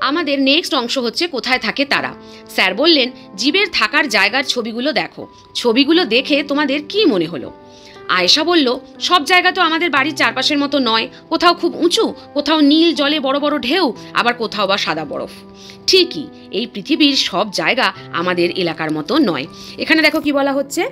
আমাদের নেক্সট অংশ হচ্ছে কোথায় থাকে তারা। স্যার বললেন, জীবের থাকার জায়গার ছবিগুলো দেখো, ছবিগুলো দেখে তোমাদের কি মনে হলো? আয়েশা বলল, সব জায়গা তো আমাদের বাড়ির চারপাশের মতো নয়, কোথাও খুব উঁচু, কোথাও নীল জলে বড় বড় ঢেউ, আবার কোথাও বা সাদা বরফ। ঠিকই, এই পৃথিবীর সব জায়গা আমাদের এলাকার মতো নয়। এখানে দেখো কি বলা হচ্ছে,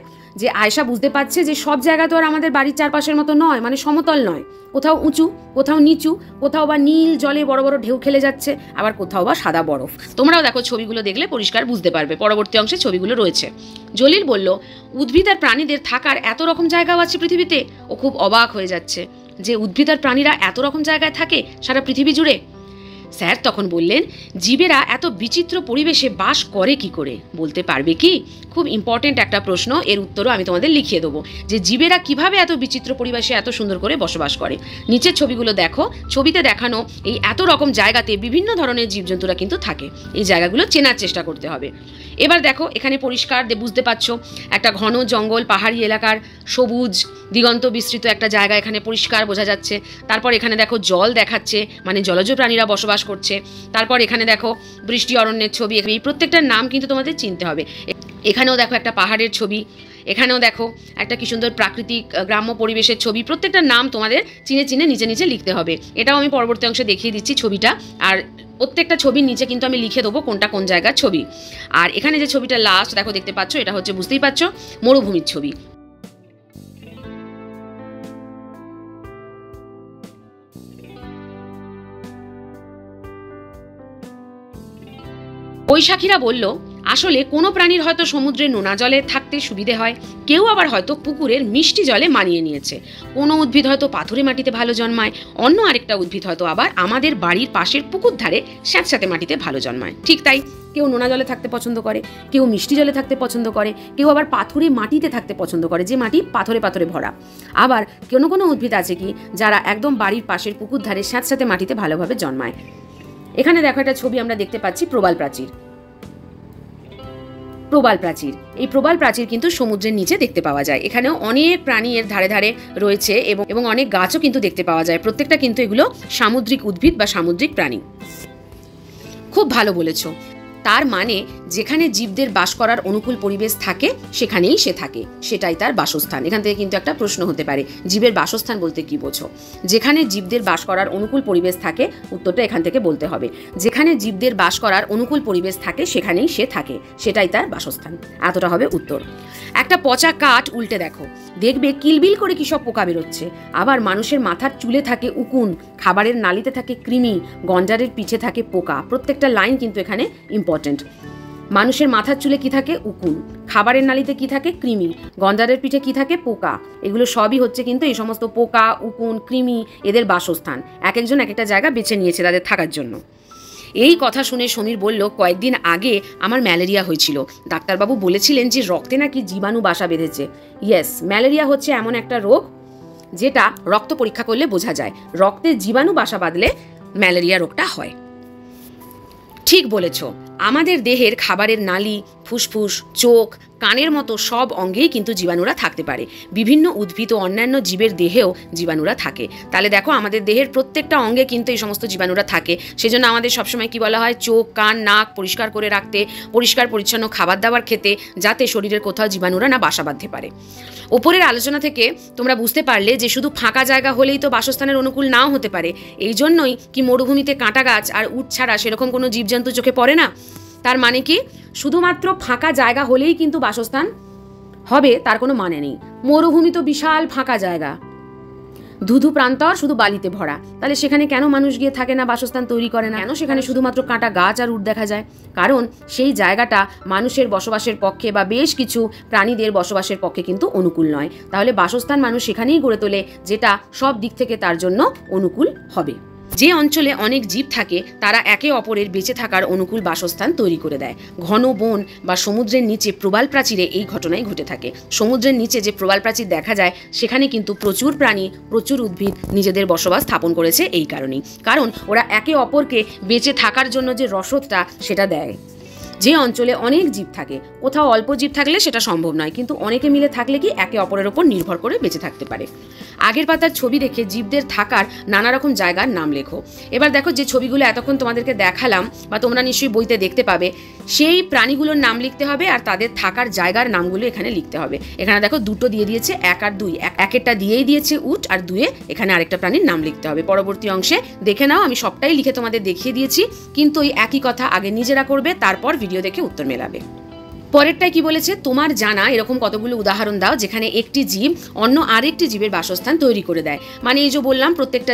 যে আয়েশা বুঝতে পারছে যে সব জায়গা তো আর আমাদের বাড়ির চারপাশের মতো নয়, মানে সমতল নয়, কোথাও উঁচু, কোথাও নিচু, কোথাও বা নীল জলে বড় বড় ঢেউ খেলে যাচ্ছে, আবার কোথাও বা সাদা বরফ। তোমরাও দেখো, ছবিগুলো দেখলে পরিষ্কার বুঝতে পারবে, পরবর্তী অংশে ছবিগুলো রয়েছে। জলিল বলল, উদ্ভিদ আর প্রাণীদের থাকার এত রকম জায়গাও আছে পৃথিবীতে। ও খুব অবাক হয়ে যাচ্ছে যে উদ্ভিদ আর প্রাণীরা এত রকম জায়গায় থাকে সারা পৃথিবী জুড়ে। স্যার তখন বললেন, জীবেরা এত বিচিত্র পরিবেশে বাস করে কি করে, বলতে পারবে কি? খুব ইম্পর্টেন্ট একটা প্রশ্ন, এর উত্তরও আমি তোমাদের লিখিয়ে দেবো, যে জীবেরা কিভাবে এত বিচিত্র পরিবেশে এত সুন্দর করে বসবাস করে। নিচের ছবিগুলো দেখো, ছবিতে দেখানো এই এত রকম জায়গাতে বিভিন্ন ধরনের জীবজন্তুরা কিন্তু থাকে। এই জায়গাগুলো চেনার চেষ্টা করতে হবে। এবার দেখো, এখানে পরিষ্কার বুঝতে পারছো, একটা ঘন জঙ্গল, পাহাড়ি এলাকার সবুজ দিগন্ত বিস্তৃত একটা জায়গা এখানে পরিষ্কার বোঝা যাচ্ছে। তারপর এখানে দেখো জল দেখাচ্ছে, মানে জলজ প্রাণীরা বসবাস করছে। তারপর এখানে দেখো বৃষ্টি অরণ্যের ছবি, এই প্রত্যেকটার নাম কিন্তু তোমাদের চিনতে হবে। এখানেও দেখো একটা পাহাড়ের ছবি, এখানেও দেখো একটা কি সুন্দর প্রাকৃতিক গ্রাম্য পরিবেশের ছবি। প্রত্যেকটার নাম তোমাদের চিনে চিনে নিচে নিচে লিখতে হবে। এটাও আমি পরবর্তী অংশে দেখিয়ে দিচ্ছি ছবিটা, আর প্রত্যেকটা ছবির নিচে কিন্তু আমি লিখে দেবো কোনটা কোন জায়গার ছবি। আর এখানে যে ছবিটা লাস্ট দেখো, দেখতে পাচ্ছ, এটা হচ্ছে, বুঝতেই পারছো, মরুভূমির ছবি। বৈশাখীরা বলল, আসলে কোনো প্রাণীর হয়তো সমুদ্রের নোনা জলে থাকতে সুবিধে হয়, কেউ আবার হয়তো পুকুরের মিষ্টি জলে মানিয়ে নিয়েছে। কোনো উদ্ভিদ হয়তো পাথুরে মাটিতে ভালো জন্মায়, অন্য আরেকটা উদ্ভিদ হয়তো আবার আমাদের বাড়ির পাশের পুকুর ধারে স্যাঁতস্যাঁতে মাটিতে ভালো জন্মায়। ঠিক তাই, কেউ নোনা জলে থাকতে পছন্দ করে, কেউ মিষ্টি জলে থাকতে পছন্দ করে, কেউ আবার পাথুরে মাটিতে থাকতে পছন্দ করে, যে মাটি পাথরে পাথরে ভরা। আবার কোনো কোনো উদ্ভিদ আছে কি যারা একদম বাড়ির পাশের পুকুর ধারে স্যাঁতস্যাঁতে মাটিতে ভালোভাবে জন্মায়। এখানে দেখো একটা ছবি আমরা দেখতে পাচ্ছি, প্রবাল প্রাচীর। প্রবাল প্রাচীর, এই প্রবাল প্রাচীর কিন্তু সমুদ্রের নিচে দেখতে পাওয়া যায়। এখানেও অনেক প্রাণী এর ধারে ধারে রয়েছে এবং অনেক গাছও কিন্তু দেখতে পাওয়া যায়। প্রত্যেকটা কিন্তু এগুলো সামুদ্রিক উদ্ভিদ বা সামুদ্রিক প্রাণী। খুব ভালো বলেছো। তার মানে যেখানে জীবদের বাস করার অনুকূল পরিবেশ থাকে সেখানেই সে থাকে, সেটাই তার বাসস্থান। এখান থেকে কিন্তু একটা প্রশ্ন হতে পারে, জীবের বাসস্থান বলতে কি বোঝো? যেখানে জীবদের বাস করার অনুকূল পরিবেশ থাকে, উত্তরটা এখান থেকে বলতে হবে। যেখানে জীবদের বাস করার অনুকূল পরিবেশ থাকে সেখানেই সে থাকে, সেটাই তার বাসস্থান। এতটা হবে উত্তর। একটা পচা কাঠ উল্টে দেখো, দেখবে কিলবিল করে কি সব পোকা বেরোচ্ছে। আবার মানুষের মাথার চুলে থাকে উকুন, খাবারের নালিতে থাকে কৃমি, গন্ডারের পিঠে থাকে পোকা। প্রত্যেকটা লাইন কিন্তু এখানে ইম্পর্টেন্ট। মানুষের মাথার চুলে কি থাকে? উকুন। খাবারের নালিতে কি থাকে? কৃমি। গন্ডারের পিঠে কি থাকে? পোকা। এগুলো সবই হচ্ছে কিন্তু এই সমস্ত পোকা, উকুন, কৃমি এদের বাসস্থান। এক একজন এক একটা জায়গা বেছে নিয়েছে তাদের থাকার জন্য। এই কথা শুনে সমীর বলল, কয়েকদিন আগে আমার ম্যালেরিয়া হয়েছিল। ডাক্তারবাবু বলেছিলেন যে রক্তে নাকি জীবাণু বাসা বেঁধেছে। ইয়েস, ম্যালেরিয়া হচ্ছে এমন একটা রোগ যেটা রক্ত পরীক্ষা করলে বোঝা যায়। রক্তে জীবাণু বাসা বাঁধলে ম্যালেরিয়া রোগটা হয়। ঠিক বলেছ, আমাদের দেহের খাবারের নালি, ফুসফুস, চোখ, কানের মতো সব অঙ্গেই কিন্তু জীবাণুরা থাকতে পারে। বিভিন্ন উদ্ভিদ ও অন্যান্য জীবের দেহেও জীবাণুরা থাকে। তাহলে দেখো, আমাদের দেহের প্রত্যেকটা অঙ্গে কিন্তু এই সমস্ত জীবাণুরা থাকে। সেজন্য আমাদের সবসময় কি বলা হয়, চোখ, কান, নাক পরিষ্কার করে রাখতে, পরিষ্কার পরিচ্ছন্ন খাবার দাবার খেতে, যাতে শরীরের কোথাও জীবাণুরা না বাসা বাঁধতে পারে। ওপরের আলোচনা থেকে তোমরা বুঝতে পারলে যে শুধু ফাঁকা জায়গা হলেই তো বাসস্থানের অনুকূল নাও হতে পারে। এই জন্যই কি মরুভূমিতে কাঁটা গাছ আর উট ছাড়া সেরকম কোনো জীবজন্তু চোখে পড়ে না। তার মানে কি শুধুমাত্র ফাঁকা জায়গা হলেই কিন্তু বাসস্থান হবে তার কোনো মানে নেই। মরুভূমি তো বিশাল ফাঁকা জায়গা, ধুধু প্রান্তর, শুধু বালিতে ভরা। তাহলে সেখানে কেন মানুষ গিয়ে থাকে না, বাসস্থান তৈরি করে না? কেন সেখানে শুধুমাত্র কাঁটা গাছ আর উট দেখা যায়? কারণ সেই জায়গাটা মানুষের বসবাসের পক্ষে বা বেশ কিছু প্রাণীদের বসবাসের পক্ষে কিন্তু অনুকূল নয়। তাহলে বাসস্থান মানুষ সেখানেই গড়ে তোলে যেটা সব দিক থেকে তার জন্য অনুকূল হবে। যে অঞ্চলে অনেক জীব থাকে তারা একে অপরের বেঁচে থাকার অনুকূল বাসস্থান তৈরি করে দেয়। ঘন বন বা সমুদ্রের নিচে প্রবাল প্রাচীরে এই ঘটনাই ঘটে থাকে। সমুদ্রের নিচে যে প্রবাল প্রাচীর দেখা যায় সেখানে কিন্তু প্রচুর প্রাণী, প্রচুর উদ্ভিদ নিজেদের বসবাস স্থাপন করেছে এই কারণেই। কারণ ওরা একে অপরকে বেঁচে থাকার জন্য যে রসদটা সেটা দেয়। যে অঞ্চলে অনেক জীব থাকে, কোথাও অল্প জীব থাকলে সেটা সম্ভব নয়, কিন্তু অনেকে মিলে থাকলে কি একে অপরের ওপর নির্ভর করে বেঁচে থাকতে পারে। আগের পাতার ছবি দেখে জীবদের থাকার নানা রকম জায়গার নাম লেখো। এবার দেখো যে ছবিগুলো এতক্ষণ তোমাদেরকে দেখালাম বা তোমরা নিশ্চয়ই বইতে দেখতে পাবে, সেই প্রাণীগুলোর নাম লিখতে হবে আর তাদের থাকার জায়গার নামগুলো এখানে লিখতে হবে। এখানে দেখো দুটো দিয়ে দিয়েছে, 1 আর 2, একেরটা দিয়েই দিয়েছে উট, আর 2 এখানে আরেকটা প্রাণীর নাম লিখতে হবে। পরবর্তী অংশে দেখে নাও, আমি সবটাই লিখে তোমাদের দেখিয়ে দিয়েছি, কিন্তু ওই একই কথা আগে নিজেরা করবে, তারপর ভিডিও দেখে উত্তর মেলাবে। পরেরটাই কি বলেছে, তোমার জানা এরকম কতগুলো উদাহরণ দাও যেখানে একটি জীব অন্য আরেকটি জীবের বাসস্থান তৈরি করে দেয়। মানে এই যে বললাম প্রত্যেকটা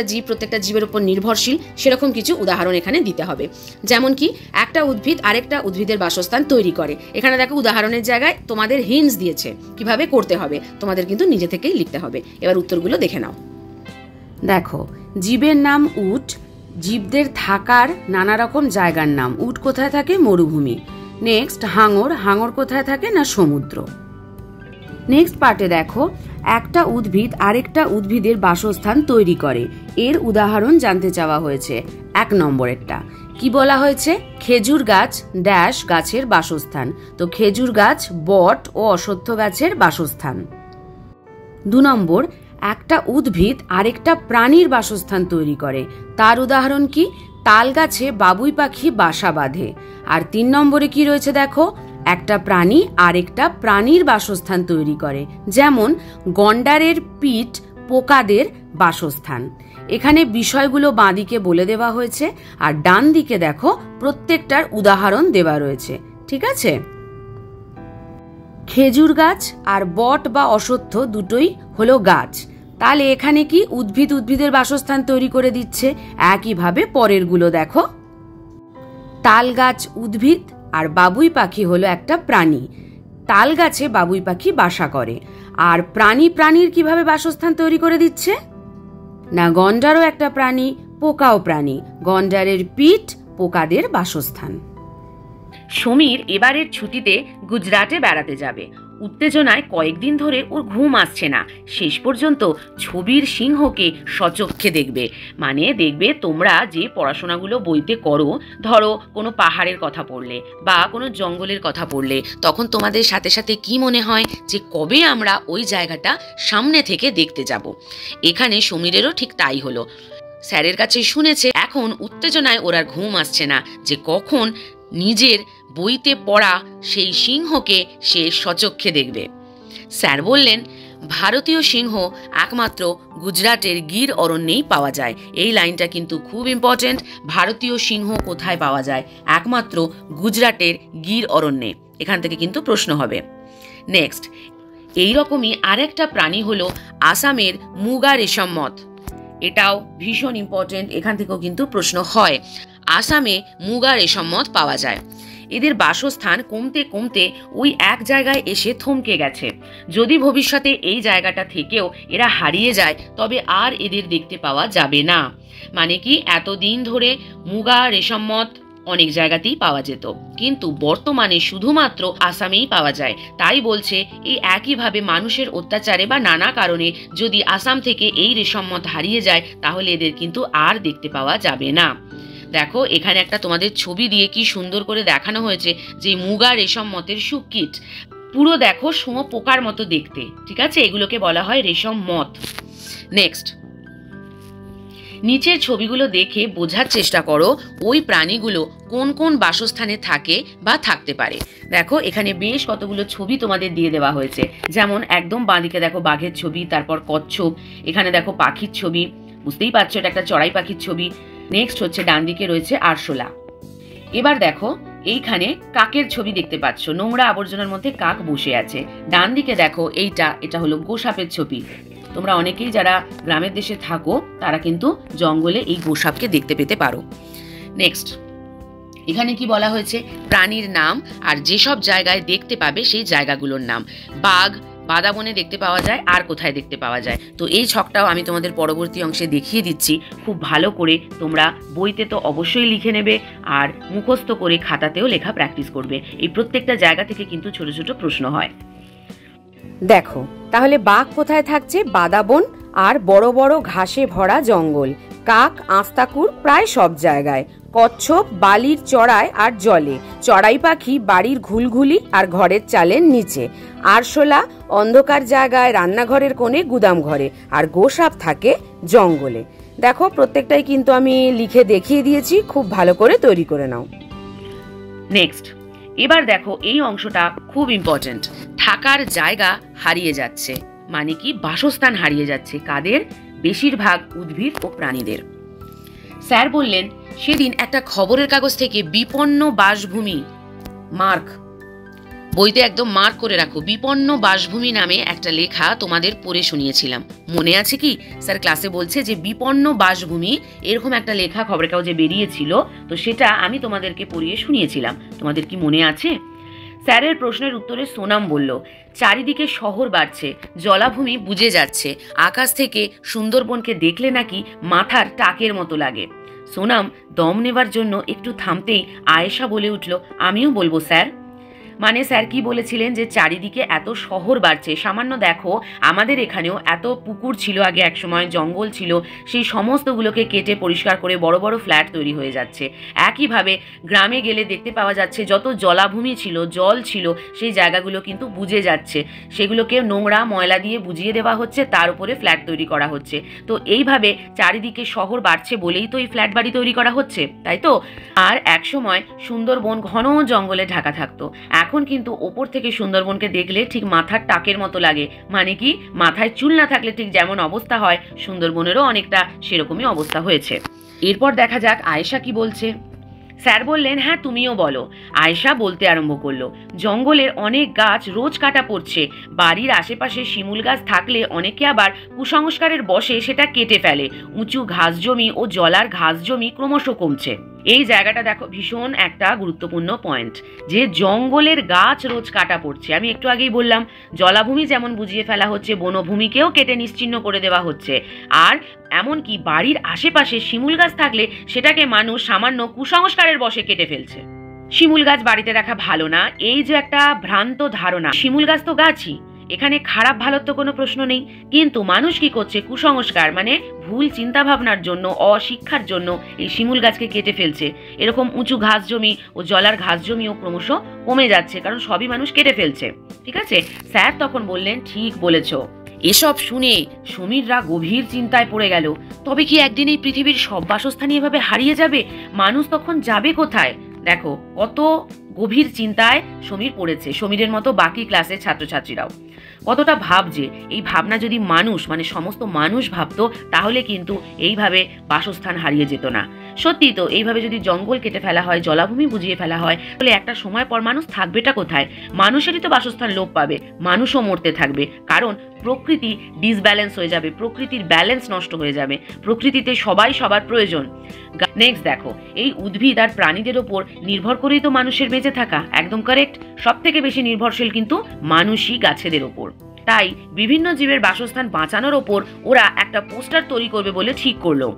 জীবের উপর নির্ভরশীল, সেরকম কিছু উদাহরণ এখানে দিতে হবে। যেমন কি একটা উদ্ভিদ আরেকটা উদ্ভিদের বাসস্থান তৈরি করে। এখানে দেখো উদাহরণের জায়গায় তোমাদের হিন্টস দিয়েছে কিভাবে করতে হবে, তোমাদের কিন্তু নিজে থেকেই লিখতে হবে। এবার উত্তরগুলো দেখে নাও। দেখো, জীবের নাম উট, জীবদের থাকার নানা রকম জায়গার নাম। উট কোথায় থাকে? মরুভূমি। নেক্সট হাঙর, হাঙর কোথায় থাকে? না সমুদ্র। নেক্সট পার্টে দেখো, একটা উদ্ভিদ আরেকটা উদ্ভিদের বাসস্থান তৈরি করে, এর উদাহরণ জানতে চাওয়া হয়েছে। 1 নম্বরেরটা কি বলা হয়েছে? খেজুর গাছ ড্যাশ গাছের বাসস্থান। তো খেজুর গাছ বট ও অশ্বত্থ গাছের বাসস্থান। 2 নম্বর, একটা উদ্ভিদ আরেকটা প্রাণীর বাসস্থান তৈরি করে, তার উদাহরণ কি? তাল গাছে বাবুই পাখি বাসা বাঁধে। আর 3 নম্বরে কি রয়েছে দেখো, একটা প্রাণী আরেকটা প্রাণীর বাসস্থান তৈরি করে, যেমন গন্ডারের পিঠ পোকাদের বাসস্থান। এখানে বিষয়গুলো বাঁদিকে বলে দেওয়া হয়েছে, আর ডান দিকে দেখো প্রত্যেকটার উদাহরণ দেওয়া রয়েছে। ঠিক আছে? খেজুর গাছ আর বট বা অশ্বত্থ দুটোই হলো গাছ, তাহলে এখানে কি উদ্ভিদের বাসস্থান তৈরি করে দিচ্ছে। একইভাবে পরেরগুলো দেখো, তাল গাছ উদ্ভিদ আর বাবুই পাখি হলো একটা প্রাণী, তাল গাছে বাবুই পাখি বাসা করে। আর প্রাণীর কিভাবে বাসস্থান তৈরি করে দিচ্ছে? না, গন্ডারও একটা প্রাণী, পোকাও প্রাণী, গন্ডারের পিঠ পোকাদের বাসস্থান। সমীর এবারের ছুটিতে গুজরাটে বেড়াতে যাবে। উত্তেজনায় কয়েকদিন ধরে ওর ঘুম আসছে না। শেষ পর্যন্ত ছবির সিংহকে সচক্ষে দেখবে। মানে দেখবে তোমরা যে পড়াশোনাগুলো বইতে করো, ধরো কোনো পাহাড়ের কথা পড়লে বা কোনো জঙ্গলের কথা পড়লে, তখন তোমাদের সাথে সাথে কি মনে হয় যে কবে আমরা ওই জায়গাটা সামনে থেকে দেখতে যাব। এখানে সমীরেরও ঠিক তাই হলো। স্যারের কাছে শুনেছে, এখন উত্তেজনায় ওর আর ঘুম আসছে না যে কখন নিজের বইতে পড়া সেই সিংহকে সে সচক্ষে দেখবে। স্যার বললেন, ভারতীয় সিংহ একমাত্র গুজরাটের গির অরণ্যেই পাওয়া যায়। এই লাইনটা কিন্তু খুব ইম্পর্টেন্ট। ভারতীয় সিংহ কোথায় পাওয়া যায়? একমাত্র গুজরাটের গির অরণ্যে। এখান থেকে কিন্তু প্রশ্ন হবে। নেক্সট, এইরকমই আরেকটা প্রাণী হলো আসামের মুগা রেশম মথ। এটাও ভীষণ ইম্পর্টেন্ট, এখান থেকেও কিন্তু প্রশ্ন হয়। আসামে মুগা রেশম মথ পাওয়া যায়। এদের বাসস্থান কমতে কমতে ওই এক জায়গায় এসে থমকে গেছে। যদি ভবিষ্যতে এই জায়গাটা থেকেও এরা হারিয়ে যায়, তবে আর এদের দেখতে পাওয়া যাবে না। মানে কি, এতদিন ধরে মুগা রেশম মথ অনেক জায়গাতেই পাওয়া যেত, কিন্তু বর্তমানে শুধুমাত্র আসামেই পাওয়া যায়। তাই বলছে, এই একইভাবে মানুষের অত্যাচারে বা নানা কারণে যদি আসাম থেকে এই রেশম মথ হারিয়ে যায়, তাহলে এদের কিন্তু আর দেখতে পাওয়া যাবে না। দেখো, এখানে একটা তোমাদের ছবি দিয়ে কি সুন্দর করে দেখানো হয়েছে যে মুগা রেশম মথের শুককিট। পুরো দেখো শুঁয়োপোকার মতো দেখতে। ঠিক আছে, এগুলোকে বলা হয় রেশম মথ। নেক্সট, নিচের ছবিগুলো দেখে বোঝার চেষ্টা করো ওই প্রাণীগুলো কোন কোন বাসস্থানে থাকে বা থাকতে পারে। দেখো, এখানে বেশ কতগুলো ছবি তোমাদের দিয়ে দেওয়া হয়েছে। যেমন একদম বাঁদিকে দেখো বাঘের ছবি, তারপর কচ্ছপ, এখানে দেখো পাখির ছবি, বুঝতেই পারছো এটা একটা চড়াই পাখির ছবি। নেক্সট হচ্ছে ডান দিকে রয়েছে আরশোলা। এবার দেখো, এইখানে কাকের ছবি দেখতে পাচ্ছ, নোংরা আবর্জনার মধ্যে কাক বসে আছে। ডান দিকে দেখো, এটা হলো গোসাপের ছবি। তোমরা অনেকেই যারা গ্রামের দেশে থাকো তারা কিন্তু জঙ্গলে এই গোসাপকে দেখতে পেতে পারো। নেক্সট, এখানে কি বলা হয়েছে? প্রাণীর নাম আর যেসব জায়গায় দেখতে পাবে সেই জায়গাগুলোর নাম। বাঘ বাদাবনে দেখতে পাওয়া যায়, আর কোথায় দেখতে পাওয়া যায়। তো এই ছকটাও আমি তোমাদের পরবর্তী অংশে দেখিয়ে দিচ্ছি। খুব ভালো করে তোমরা বইতে তো অবশ্যই লিখে নেবে, আর মুখস্থ করে খাতাতেও লেখা প্র্যাকটিস করবে। এই প্রত্যেকটা জায়গা থেকে কিন্তু ছোট ছোট প্রশ্ন হয়। দেখো, তাহলে বাঘ কোথায় থাকছে? বাদাবন আর বড় বড় ঘাসে ভরা জঙ্গল। কাক আস্তাকুর প্রায় সব জায়গায়। কচ্ছপ বালির চড়ায় আর জলে, চড়াই পাখি বাড়ির ঘুলঘুলি আর ঘরের চালের নিচে, আরশোলা অন্ধকার জায়গায় রান্নাঘরের কোণে গুদাম ঘরে, আর গোসাপ থাকে জঙ্গলে। দেখো প্রত্যেকটাই কিন্তু আমি লিখে দেখিয়ে দিয়েছি, খুব ভালো করে তৈরি করে নাও। নেক্সট, এবার দেখো এই অংশটা খুব ইম্পর্টেন্ট। থাকার জায়গা হারিয়ে যাচ্ছে, মানে কি বাসস্থান হারিয়ে যাচ্ছে কাদের? বেশিরভাগ উদ্ভিদ ও প্রাণীদের। স্যার বললেন সেদিন একটা খবরের কাগজ থেকে বিপন্ন বাসভূমি, মার্ক, বইতে একদম মার্ক করে রাখো, বিপন্ন বাসভূমি নামে একটা লেখা তোমাদের পড়ে শুনিয়েছিলাম। মনে আছে কি? স্যার ক্লাসে বলছে যে বিপন্ন বাসভূমি এরকম একটা লেখা খবরের কাগজে বেরিয়েছিল, তো সেটা আমি তোমাদেরকে পড়িয়ে শুনিয়েছিলাম। তোমাদের কি মনে আছে? স্যারের প্রশ্নের উত্তরে সোনাম বলল, চারিদিকে শহর বাড়ছে, জলাভূমি বুজে যাচ্ছে, আকাশ থেকে সুন্দরবনকে দেখলে নাকি মাথার টাকের মতো লাগে। সোনাম দম নেবার জন্য একটু থামতেই আয়েশা বলে উঠল, আমিও বলবো স্যার। মানে স্যার কি বলেছিলেন যে চারিদিকে এত শহর বাড়ছে, সামান্য দেখো আমাদের এখানেও এত পুকুর ছিল আগে, এক সময় জঙ্গল ছিল, সেই সমস্তগুলোকে কেটে পরিষ্কার করে বড় বড় ফ্ল্যাট তৈরি হয়ে যাচ্ছে। একইভাবে গ্রামে গেলে দেখতে পাওয়া যাচ্ছে যত জলাভূমি ছিল, জল ছিল, সেই জায়গাগুলো কিন্তু বুজে যাচ্ছে, সেগুলোকে নোংরা ময়লা দিয়ে বুঝিয়ে দেওয়া হচ্ছে, তার উপরে ফ্ল্যাট তৈরি করা হচ্ছে। তো এইভাবে চারিদিকে শহর বাড়ছে বলেই তো এই ফ্ল্যাট বাড়ি তৈরি করা হচ্ছে, তাই তো? আর একসময় সুন্দরবন ঘন জঙ্গলে ঢাকা থাকতো, এখন কিন্তু ওপর থেকে সুন্দরবনকে দেখলে ঠিক মাথার টাকের মতো লাগে। মানে কি, মাথায় চুল না থাকলে ঠিক যেমন অবস্থা হয়, সুন্দরবনেরও অনেকটা সেরকমই অবস্থা হয়েছে। এরপর দেখা যাক আয়েশা কি বলছে। স্যার বললেন, হ্যাঁ তুমিও বলো। আয়েশা বলতে আরম্ভ করলো, জঙ্গলের অনেক গাছ রোজ কাটা পড়ছে, বাড়ির আশেপাশে শিমুল গাছ থাকলে অনেকে আবার কুসংস্কারের বশে সেটা কেটে ফেলে, উঁচু ঘাস জমি ও জলার ঘাস জমি ক্রমশ কমছে। এই জায়গাটা দেখো ভীষণ একটা গুরুত্বপূর্ণ পয়েন্ট, যে জঙ্গলের গাছ রোজ কাটা পড়ছে। আমি একটু আগেই বললাম জলাভূমি যেমন বুঝিয়ে ফেলা হচ্ছে, বনভূমিকেও কেটে নিশ্চিহ্ন করে দেওয়া হচ্ছে। আর এমনকি বাড়ির আশেপাশে শিমুল গাছ থাকলে সেটাকে মানুষ সামান্য কুসংস্কারের বশে কেটে ফেলছে। শিমুল গাছ বাড়িতে রাখা ভালো না, এই যে একটা ভ্রান্ত ধারণা। শিমুল গাছ তো গাছই, এখানে খারাপ ভালোর তো কোনো প্রশ্ন নেই, কিন্তু মানুষ কি করছে? কুসংস্কার মানে ভুল চিন্তা ভাবনার জন্য, অশিক্ষার জন্য এই শিমুল গাছকে কেটে ফেলছে। এরকম উঁচু ঘাস জমি ও জলার ঘাস জমিও ক্রমশ কমে যাচ্ছে, কারণ সবই মানুষ কেটে ফেলছে। ঠিক আছে? স্যার তখন বললেন, ঠিক বলেছ। এসব শুনে সমীররা গভীর চিন্তায় পড়ে গেল। তবে কি একদিন এই পৃথিবীর সব বাসস্থানই এভাবে হারিয়ে যাবে? মানুষ তখন যাবে কোথায়? দেখো কত গভীর চিন্তায় সমীর পড়েছে, সমীরের মতো বাকি ক্লাসের ছাত্রছাত্রীরাও কতটা ভাবছে। এই ভাবনা যদি মানুষ মানে সমস্ত মানুষ ভাবতো, তাহলে কিন্তু এইভাবে বাসস্থান হারিয়ে যেত না। সত্যি তো, এইভাবে যদি জঙ্গল কেটে ফেলা হয়, জলাভূমি বুঝিয়ে ফেলা হয়, তাহলে একটা সময় পর মানুষ থাকবেটা কোথায়? মানুষেরই তো বাসস্থান লোপ পাবে, মানুষও মরতে থাকবে, কারণ প্রকৃতি ডিসব্যালেন্স হয়ে যাবে, প্রকৃতির ব্যালেন্স নষ্ট হয়ে যাবে। প্রকৃতিতে সবাই সবার প্রয়োজন। নেক্সট দেখো, এই উদ্ভিদ আর প্রাণীদের ওপর নির্ভর করেই তো মানুষের বেঁচে থাকা। একদম কারেক্ট, সব থেকে বেশি নির্ভরশীল কিন্তু মানুষই গাছেদের ওপর। তাই বিভিন্ন জীবের বাসস্থান বাঁচানোর ওপর ওরা একটা পোস্টার তৈরি করবে বলে ঠিক করলো।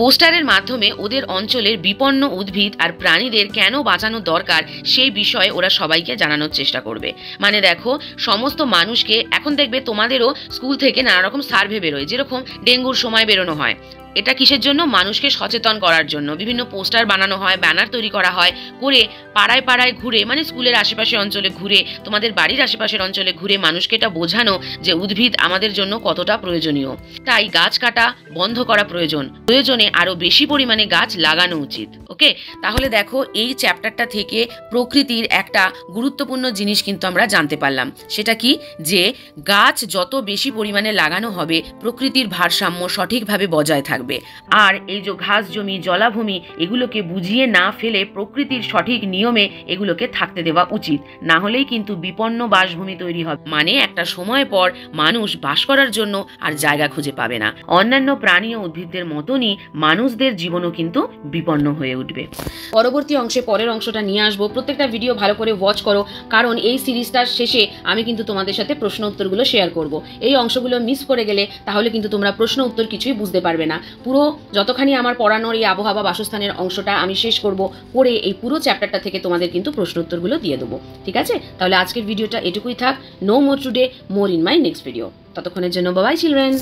পোস্টারের মাধ্যমে ওদের অঞ্চলের বিপন্ন উদ্ভিদ আর প্রাণীদের কেন বাঁচানো দরকার সেই বিষয়ে ওরা সবাইকে জানানোর চেষ্টা করবে। মানে দেখো, সমস্ত মানুষকে, এখন দেখবে তোমাদেরও স্কুল থেকে নানা রকম সার্ভে বেরোয়, যেরকম ডেঙ্গুর সময় বেরোনো হয়। এটা কিসের জন্য? মানুষকে সচেতন করার জন্য বিভিন্ন পোস্টার বানানো হয়, ব্যানার তৈরি করা হয়, করে পাড়ায় পাড়ায় ঘুরে, মানে স্কুলের আশেপাশের অঞ্চলে ঘুরে, তোমাদের বাড়ির আশেপাশের অঞ্চলে ঘুরে মানুষকে এটা বোঝানো যে উদ্ভিদ আমাদের জন্য কতটা প্রয়োজনীয়। তাই গাছ কাটা বন্ধ করা প্রয়োজন, প্রয়োজনে আরো বেশি পরিমাণে গাছ লাগানো উচিত। ওকে, তাহলে দেখো এই চ্যাপ্টারটা থেকে প্রকৃতির একটা গুরুত্বপূর্ণ জিনিস কিন্তু আমরা জানতে পারলাম। সেটা কি? যে গাছ যত বেশি পরিমাণে লাগানো হবে, প্রকৃতির ভারসাম্য সঠিকভাবে বজায় থাকবে। আর এই যে ঘাস জমি, জলাভূমি, এগুলোকে বুঝিয়ে না ফেলে প্রকৃতির সঠিক নিয়মে এগুলোকে থাকতে দেওয়া উচিত। না হলেই কিন্তু বিপন্ন বাসভূমি তৈরি হবে, মানে একটা সময় পর মানুষ বাস করার জন্য আর জায়গা খুঁজে পাবে না। অন্যান্য প্রাণী ও উদ্ভিদদের মতনই মানুষদের জীবনও কিন্তু বিপন্ন হয়ে উঠবে। পরবর্তী অংশে পরের অংশটা নিয়ে আসবো। প্রত্যেকটা ভিডিও ভালো করে ওয়াচ করো, কারণ এই সিরিজটার শেষে আমি কিন্তু তোমাদের সাথে প্রশ্ন উত্তরগুলো শেয়ার করব। এই অংশগুলো মিস করে গেলে তাহলে কিন্তু তোমরা প্রশ্ন উত্তর কিছুই বুঝতে পারবে না। পুরো যতখানি আমার পড়ানোর এই আবহাওয়া বাসস্থানের অংশটা আমি শেষ করব, করে এই পুরো চ্যাপ্টারটা থেকে তোমাদের কিন্তু প্রশ্ন উত্তরগুলো দিয়ে দেবো। ঠিক আছে? তাহলে আজকের ভিডিওটা এটুকুই থাক। No more today, more in my next video. ততক্ষণের জন্য বাই বাই চিলড্রেন।